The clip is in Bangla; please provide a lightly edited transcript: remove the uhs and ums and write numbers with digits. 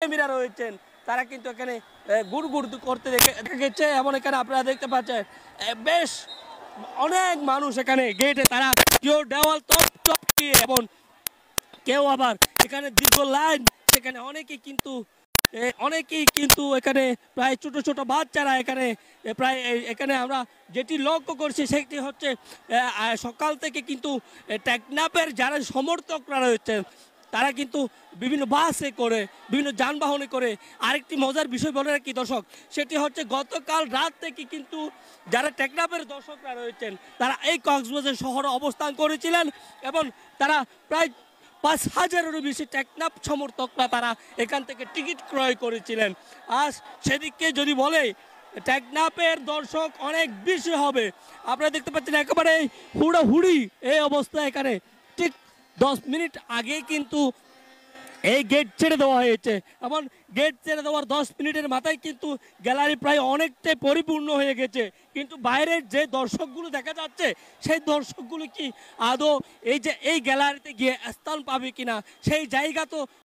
প্রেমীরা রয়েছেন তারা কিন্তু এখানে গুড় গুড় করতে দেখা গেছে। এবং এখানে আপনারা দেখতে পাচ্ছেন বেশ অনেক মানুষ এখানে গেটে তারা কেউ দেওয়াল টপকিয়ে এবং কেউ আবার এখানে দীর্ঘ লাইন, সেখানে অনেকেই কিন্তু এখানে প্রায় ছোট ছোট বাচ্চারা এখানে প্রায় এখানে আমরা যেটি লক্ষ্য করছি সেটি হচ্ছে সকাল থেকে কিন্তু টেকনাফের যারা সমর্থকরা রয়েছেন তারা কিন্তু বিভিন্ন বাসে করে বিভিন্ন যানবাহনে করে। আরেকটি মজার বিষয় বলে রাখি দর্শক, সেটি হচ্ছে গতকাল রাত থেকে কিন্তু যারা টেকনাফের দর্শকরা রয়েছেন তারা এই কক্সবাজার শহরে অবস্থান করেছিলেন এবং তারা প্রায় 5,000-এরও বেশি টেকনাফ সমর্থকরা তারা এখান থেকে টিকিট ক্রয় করেছিলেন। আজ সেদিকে যদি বলে টেকনাফের দর্শক অনেক বেশি হবে। আপনারা দেখতে পাচ্ছেন একেবারে হুড়োহুড়ি এই অবস্থা। এখানে ঠিক 10 মিনিট আগে কিন্তু এই গেট ছেড়ে দেওয়া হয়েছে এবং গেট ছেড়ে দেওয়ার 10 মিনিটের মাথায় কিন্তু গ্যালারি প্রায় অনেকটাই পরিপূর্ণ হয়ে গেছে। কিন্তু বাইরের যে দর্শকগুলো দেখা যাচ্ছে সেই দর্শকগুলো কি আদৌ এই যে এই গ্যালারিতে গিয়ে স্থান পাবে কিনা সেই জায়গা তো